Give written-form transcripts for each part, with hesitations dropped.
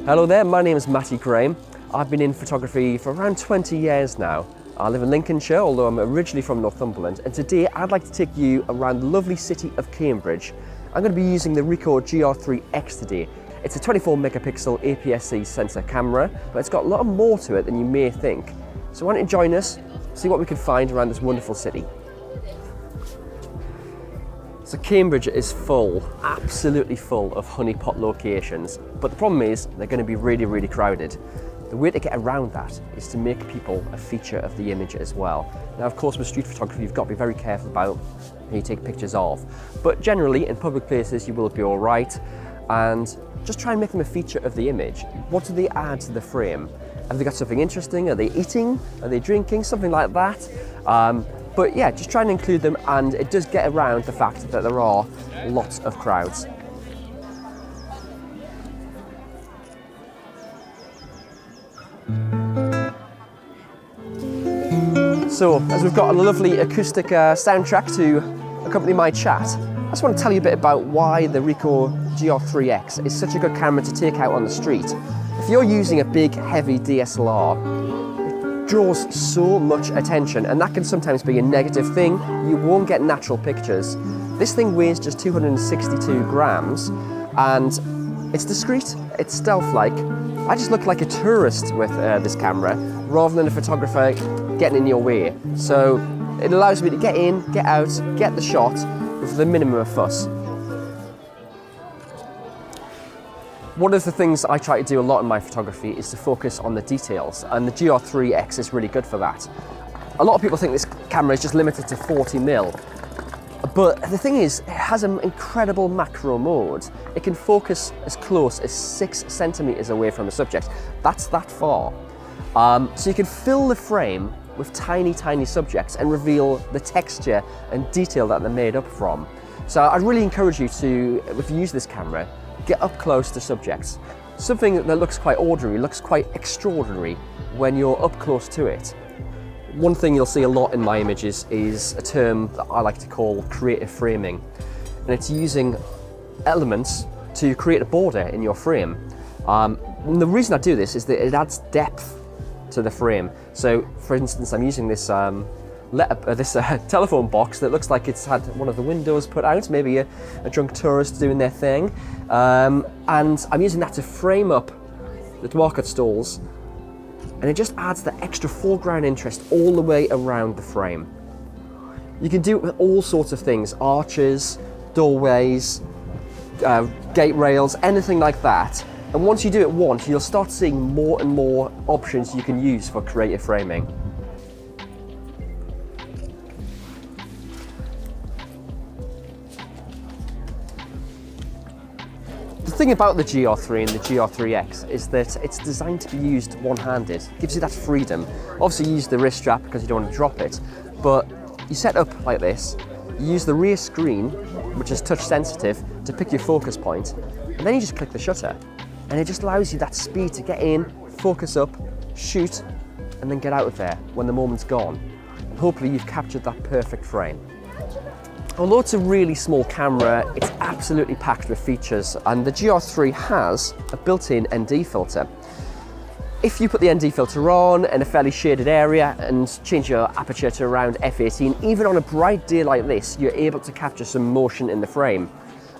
Hello there, my name is Matty Graham. I've been in photography for around 20 years now. I live in Lincolnshire, although I'm originally from Northumberland, and today I'd like to take you around the lovely city of Cambridge. I'm going to be using the Ricoh GR3X today. It's a 24 megapixel APS-C sensor camera, but it's got a lot more to it than you may think. So why don't you join us, see what we can find around this wonderful city. So Cambridge is full, absolutely full of honeypot locations, but the problem is they're going to be really, really crowded. The way to get around that is to make people a feature of the image as well. Now, of course, with street photography, you've got to be very careful about who you take pictures of, but generally in public places you will be all right, and just try and make them a feature of the image. What do they add to the frame? Have they got something interesting? Are they eating? Are they drinking? Something like that. But yeah, just try and include them, and it does get around the fact that there are lots of crowds. So, as we've got a lovely acoustic soundtrack to accompany my chat, I just want to tell you a bit about why the Ricoh GR3X is such a good camera to take out on the street. If you're using a big, heavy DSLR, draws so much attention, and that can sometimes be a negative thing. You won't get natural pictures. This thing weighs just 262 grams and it's discreet, it's stealth-like. I just look like a tourist with this camera rather than a photographer getting in your way. So it allows me to get in, get out, get the shot with the minimum of fuss. One of the things I try to do a lot in my photography is to focus on the details, and the GR3X is really good for that. A lot of people think this camera is just limited to 40mm, but the thing is, it has an incredible macro mode. It can focus as close as 6 centimeters away from the subject. That's that far. So you can fill the frame with tiny, tiny subjects and reveal the texture and detail that they're made up from. So I'd really encourage you to, if you use this camera, get up close to subjects. Something that looks quite ordinary looks quite extraordinary when you're up close to it. One thing you'll see a lot in my images is a term that I like to call creative framing. And it's using elements to create a border in your frame. And the reason I do this is that it adds depth to the frame. So, for instance, I'm using this telephone box that looks like it's had one of the windows put out, maybe a drunk tourist doing their thing. And I'm using that to frame up the market stalls, and it just adds the extra foreground interest all the way around the frame. You can do it with all sorts of things, arches, doorways, gate rails, anything like that. And once you do it once, you'll start seeing more and more options you can use for creative framing. The thing about the GR3 and the GR3X is that it's designed to be used one-handed. It gives you that freedom. Obviously you use the wrist strap because you don't want to drop it, but you set up like this, you use the rear screen, which is touch sensitive, to pick your focus point, and then you just click the shutter. And it just allows you that speed to get in, focus up, shoot, and then get out of there when the moment's gone. And hopefully you've captured that perfect frame. Although it's a really small camera, it's absolutely packed with features, and the GR3 has a built-in ND filter. If you put the ND filter on in a fairly shaded area and change your aperture to around f/18, even on a bright day like this, you're able to capture some motion in the frame.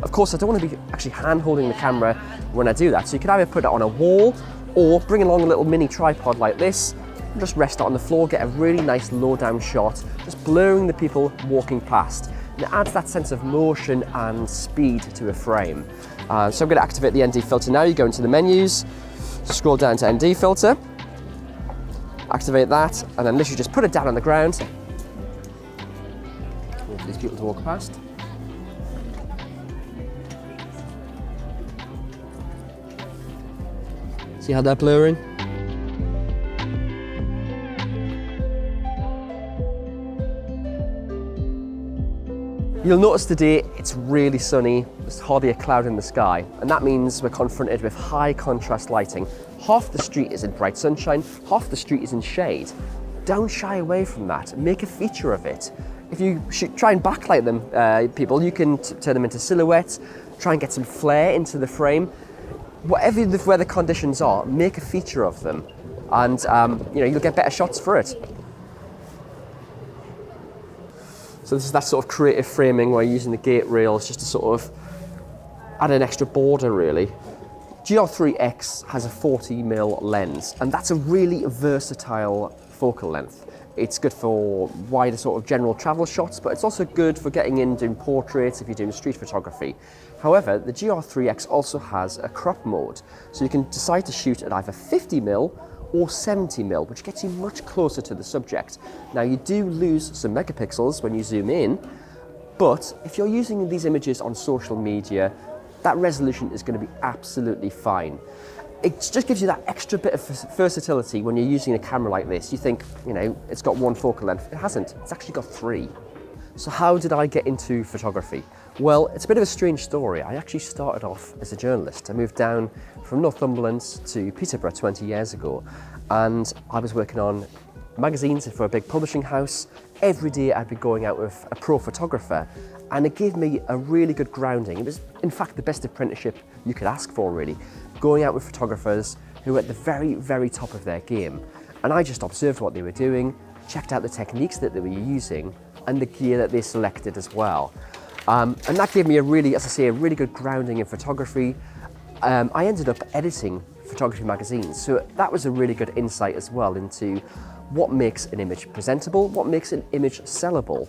Of course, I don't want to be actually hand-holding the camera when I do that, so you can either put it on a wall or bring along a little mini tripod like this, and just rest it on the floor, get a really nice low-down shot, just blurring the people walking past. And it adds that sense of motion and speed to a frame. So I'm going to activate the ND filter now. You go into the menus, scroll down to ND filter, activate that, and then literally just put it down on the ground. Wait for these people to walk past. See how they're blurring? You'll notice today it's really sunny, there's hardly a cloud in the sky, and that means we're confronted with high contrast lighting. Half the street is in bright sunshine, half the street is in shade. Don't shy away from that, make a feature of it. If you try and backlight them, people, you can turn them into silhouettes, try and get some flare into the frame. whatever the weather conditions are, make a feature of them, and you'll get better shots for it. So this is that sort of creative framing where you're using the gate rails just to sort of add an extra border, really. GR3X has a 40mm lens, and that's a really versatile focal length. It's good for wider sort of general travel shots, but it's also good for getting in doing portraits if you're doing street photography. However, the GR3X also has a crop mode, so you can decide to shoot at either 50mm or 70mm, which gets you much closer to the subject. Now, you do lose some megapixels when you zoom in, but if you're using these images on social media, that resolution is going to be absolutely fine. It just gives you that extra bit of versatility when you're using a camera like this. You think, it's got one focal length. It hasn't. It's actually got three. So how did I get into photography? Well, it's a bit of a strange story. I actually started off as a journalist. I moved down from Northumberland to Peterborough 20 years ago, and I was working on magazines for a big publishing house. Every day I'd be going out with a pro photographer, and it gave me a really good grounding. It was, in fact, the best apprenticeship you could ask for, really. Going out with photographers who were at the very, very top of their game. And I just observed what they were doing, checked out the techniques that they were using, and the gear that they selected as well. And that gave me a really good grounding in photography. I ended up editing photography magazines, so that was a really good insight as well into what makes an image presentable, what makes an image sellable.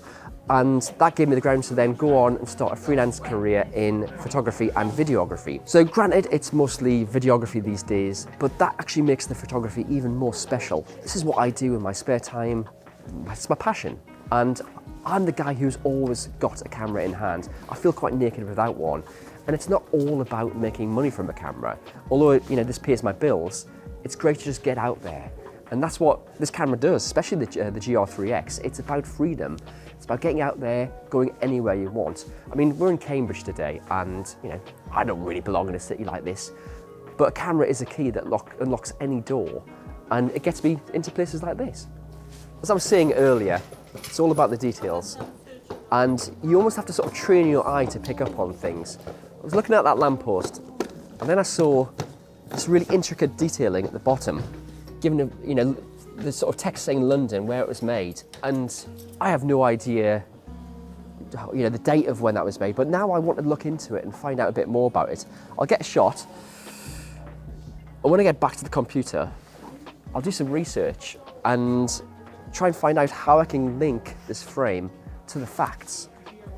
And that gave me the grounds to then go on and start a freelance career in photography and videography. So granted, it's mostly videography these days, but that actually makes the photography even more special. This is what I do in my spare time. It's my passion. And I'm the guy who's always got a camera in hand. I feel quite naked without one. And it's not all about making money from a camera. Although, this pays my bills, it's great to just get out there. And that's what this camera does, especially the GR3X. It's about freedom. It's about getting out there, going anywhere you want. I mean, we're in Cambridge today, and I don't really belong in a city like this, but a camera is a key that unlocks any door, and it gets me into places like this. As I was saying earlier, it's all about the details, and you almost have to sort of train your eye to pick up on things. I was looking at that lamppost, and then I saw this really intricate detailing at the bottom, given the sort of text saying London, where it was made, and I have no idea the date of when that was made, but now I want to look into it and find out a bit more about it. I'll get a shot, and when I get back to the computer, I'll do some research and try and find out how I can link this frame to the facts.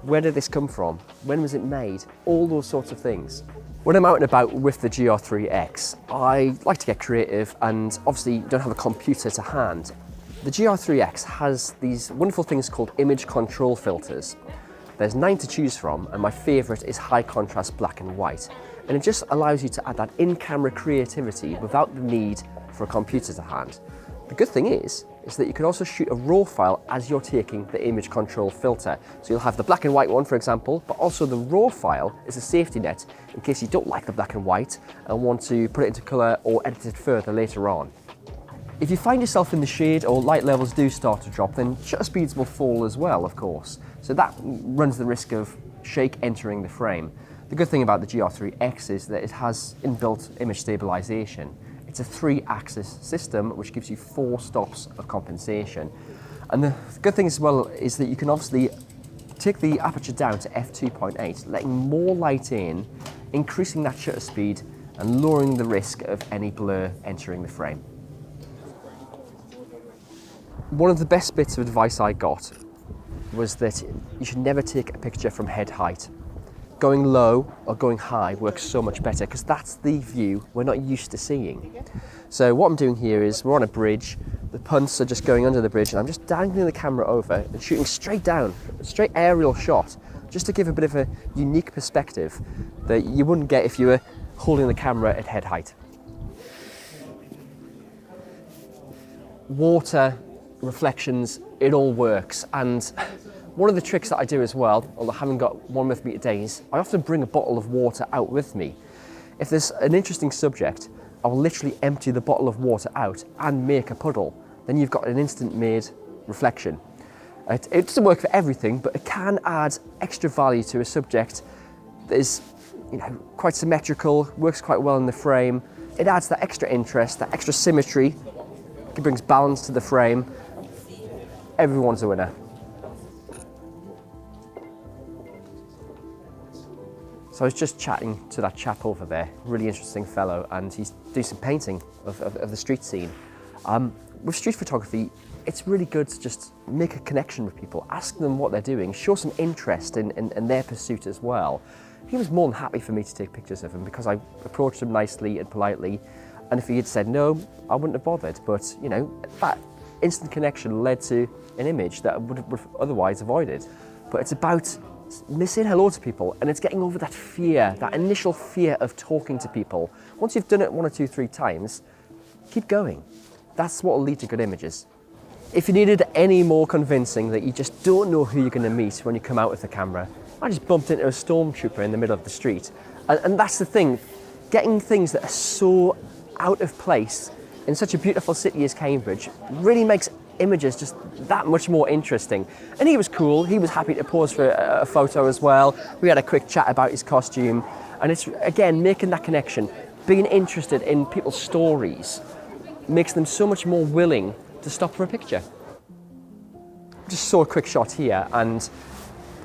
Where did this come from? When was it made? All those sorts of things. When I'm out and about with the GR3X, I like to get creative, and obviously don't have a computer to hand. The GR3X has these wonderful things called image control filters. There's 9 to choose from, and my favourite is high contrast black and white. And it just allows you to add that in-camera creativity without the need for a computer to hand. The good thing is that you can also shoot a RAW file as you're taking the image control filter. So you'll have the black and white one, for example, but also the RAW file is a safety net in case you don't like the black and white and want to put it into colour or edit it further later on. If you find yourself in the shade or light levels do start to drop, then shutter speeds will fall as well, of course. So that runs the risk of shake entering the frame. The good thing about the GR3X is that it has inbuilt image stabilization. It's a 3-axis system which gives you 4 stops of compensation. And the good thing as well is that you can obviously take the aperture down to f2.8, letting more light in, increasing that shutter speed and lowering the risk of any blur entering the frame. One of the best bits of advice I got was that you should never take a picture from head height. Going low or going high works so much better because that's the view we're not used to seeing. So what I'm doing here is we're on a bridge, the punts are just going under the bridge, and I'm just dangling the camera over and shooting straight down, a straight aerial shot, just to give a bit of a unique perspective that you wouldn't get if you were holding the camera at head height. Water, reflections, it all works. And one of the tricks that I do as well, although I haven't got one with me today, is I often bring a bottle of water out with me. If there's an interesting subject, I'll literally empty the bottle of water out and make a puddle. Then you've got an instant made reflection. It doesn't work for everything, but it can add extra value to a subject that is quite symmetrical, works quite well in the frame. It adds that extra interest, that extra symmetry. It brings balance to the frame. Everyone's a winner. So I was just chatting to that chap over there, really interesting fellow, and he's doing some painting of the street scene. With street photography, it's really good to just make a connection with people, ask them what they're doing, show some interest in their pursuit as well. He was more than happy for me to take pictures of him because I approached him nicely and politely, and if he had said no, I wouldn't have bothered. But that instant connection led to an image that I would have otherwise avoided. But it's about saying hello to people, and it's getting over that fear, that initial fear of talking to people. Once you've done it 1 or 2, 3 times, keep going. That's what will lead to good images. If you needed any more convincing that you just don't know who you're going to meet when you come out with the camera, I just bumped into a stormtrooper in the middle of the street. And that's the thing, getting things that are so out of place in such a beautiful city as Cambridge really makes images just that much more interesting. And he was cool, he was happy to pose for a photo as well. We had a quick chat about his costume, and it's again making that connection, being interested in people's stories makes them so much more willing to stop for a picture. Just saw a quick shot here, and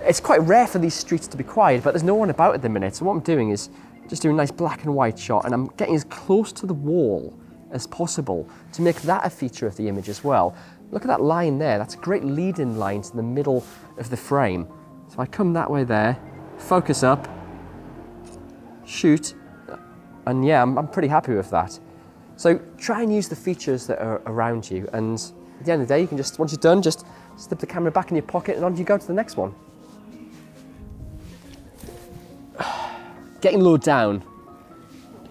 it's quite rare for these streets to be quiet, but there's no one about at the minute. So what I'm doing is just doing a nice black and white shot, and I'm getting as close to the wall as possible to make that a feature of the image as well. Look at that line there, that's a great lead-in line to the middle of the frame. So I come that way there, focus up, shoot, and yeah, I'm pretty happy with that. So try and use the features that are around you, and at the end of the day, you can just, once you're done, just slip the camera back in your pocket and on you go to the next one. Getting low down,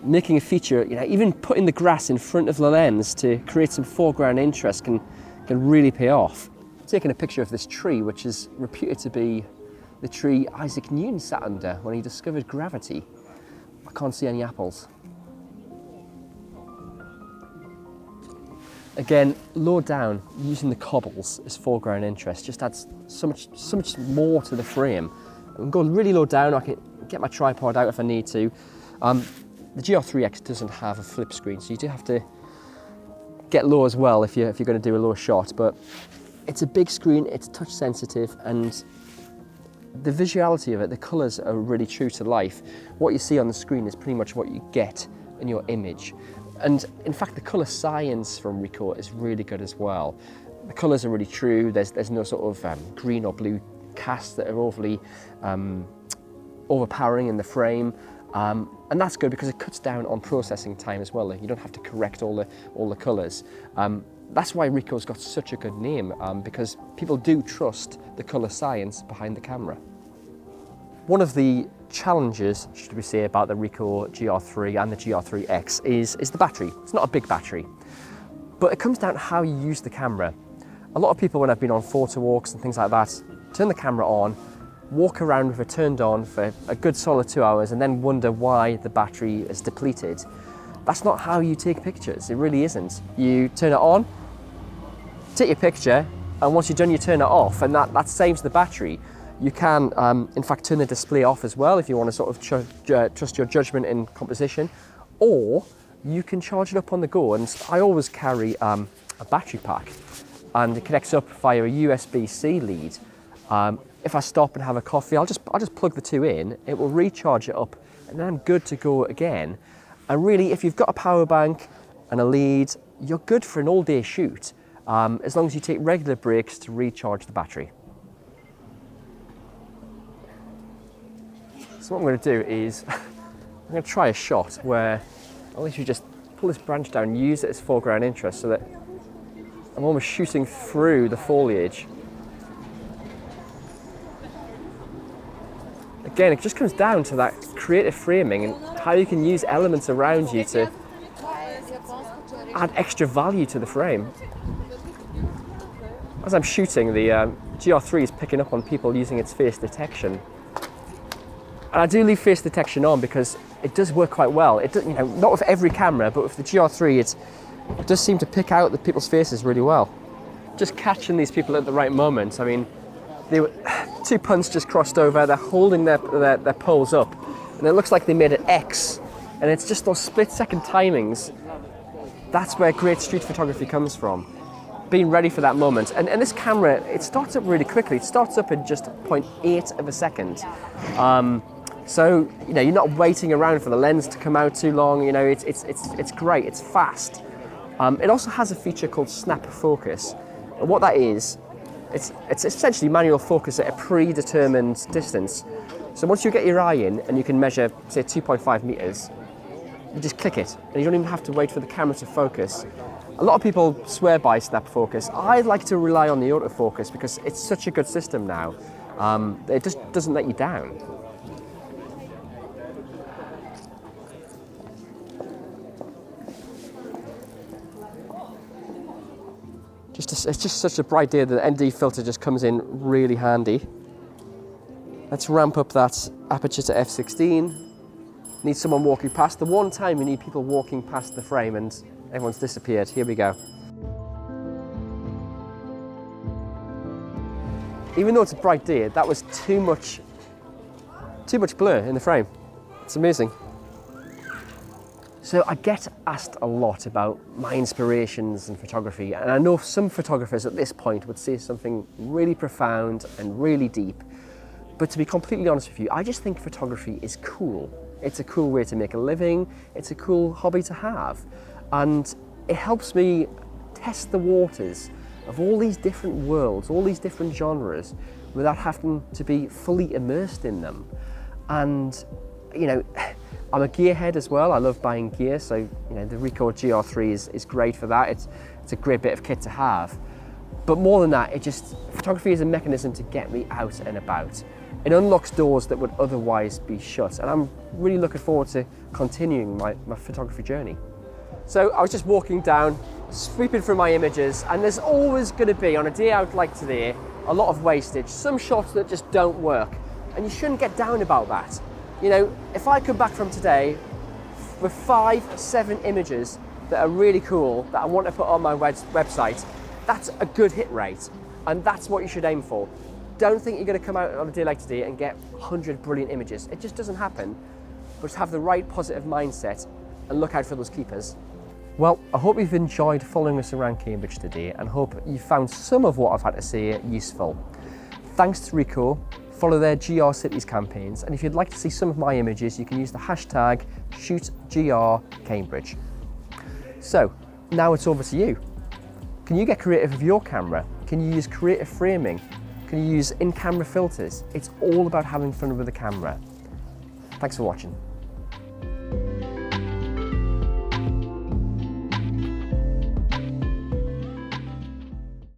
making a feature, even putting the grass in front of the lens to create some foreground interest can really pay off. Taking a picture of this tree, which is reputed to be the tree Isaac Newton sat under when he discovered gravity. I can't see any apples. Again, low down, using the cobbles as foreground interest just adds so much more to the frame. I can go really low down, I can get my tripod out if I need to. The GR3X doesn't have a flip screen, so you do have to get low as well if you're going to do a low shot, but it's a big screen, it's touch sensitive, and the visuality of it, the colours are really true to life. What you see on the screen is pretty much what you get in your image. And in fact, the colour science from Ricoh is really good as well. The colours are really true, there's no sort of green or blue casts that are overly overpowering in the frame. And that's good because it cuts down on processing time as well. You don't have to correct all the colours. That's why Ricoh's got such a good name, because people do trust the colour science behind the camera. One of the challenges, should we say, about the Ricoh GR3 and the GR3X is the battery. It's not a big battery, but it comes down to how you use the camera. A lot of people, when I've been on photo walks and things like that, turn the camera on, walk around with it turned on for a good solid 2 hours and then wonder why the battery is depleted. That's not how you take pictures, it really isn't. You turn it on, take your picture, and once you're done you turn it off, and that saves the battery. You can, in fact, turn the display off as well if you want to sort of trust your judgment in composition, or you can charge it up on the go. And I always carry a battery pack, and it connects up via a USB-C lead. If I stop and have a coffee, I'll just plug the two in, it will recharge it up, and then I'm good to go again. And really, if you've got a power bank and a lead, you're good for an all-day shoot, as long as you take regular breaks to recharge the battery. So what I'm going to do is, I'm going to try a shot where I'll literally just pull this branch down, use it as foreground interest so that I'm almost shooting through the foliage. Again, it just comes down to that creative framing and how you can use elements around you to add extra value to the frame. As I'm shooting, the GR3 is picking up on people using its face detection. And I do leave face detection on because it does work quite well. It does, not with every camera, but with the GR3, it does seem to pick out the people's faces really well. Just catching these people at the right moment. I mean, two punts just crossed over, they're holding their poles up. and it looks like they made an X, and it's just those split-second timings. That's where great street photography comes from. Being ready for that moment. And this camera, it starts up really quickly. It starts up in just 0.8 of a second. So, you know, you're not waiting around for the lens to come out too long. You know, it's great, it's fast. It also has a feature called snap focus. And what that is, it's essentially manual focus at a predetermined distance. So once you get your eye in and you can measure, say, 2.5 meters, you just click it, and you don't even have to wait for the camera to focus. A lot of people swear by snap focus. I like to rely on the autofocus because it's such a good system now. It just doesn't let you down. It's just such a bright day that the ND filter just comes in really handy. Let's ramp up that aperture to f16. Need someone walking past. The one time we need people walking past the frame and everyone's disappeared. Here we go. Even though it's a bright day, that was too much blur in the frame. It's amazing. So I get asked a lot about my inspirations in photography, and I know some photographers at this point would say something really profound and really deep, but to be completely honest with you, I just think photography is cool. It's a cool way to make a living, it's a cool hobby to have, and it helps me test the waters of all these different worlds, all these different genres, without having to be fully immersed in them. And, you know, I'm a gearhead as well. I love buying gear, so you know the Ricoh GR3 is great for that. It's a great bit of kit to have. But more than that, photography is a mechanism to get me out and about. It unlocks doors that would otherwise be shut, and I'm really looking forward to continuing my photography journey. So I was just walking down, sweeping through my images, and there's always going to be, on a day out like today, a lot of wastage, some shots that just don't work, and you shouldn't get down about that. You know, if I come back from today with 5, 7 images that are really cool, that I want to put on my website, that's a good hit rate, and that's what you should aim for. Don't think you're going to come out on a day like today and get 100 brilliant images. It just doesn't happen. But just have the right positive mindset and look out for those keepers. Well, I hope you've enjoyed following us around Cambridge today, and hope you found some of what I've had to say useful. Thanks to Ricoh. Follow their GR Cities campaigns, and if you'd like to see some of my images, you can use the hashtag #ShootGRCambridge. So, now it's over to you. Can you get creative with your camera? Can you use creative framing? Can you use in-camera filters? It's all about having fun with the camera. Thanks for watching.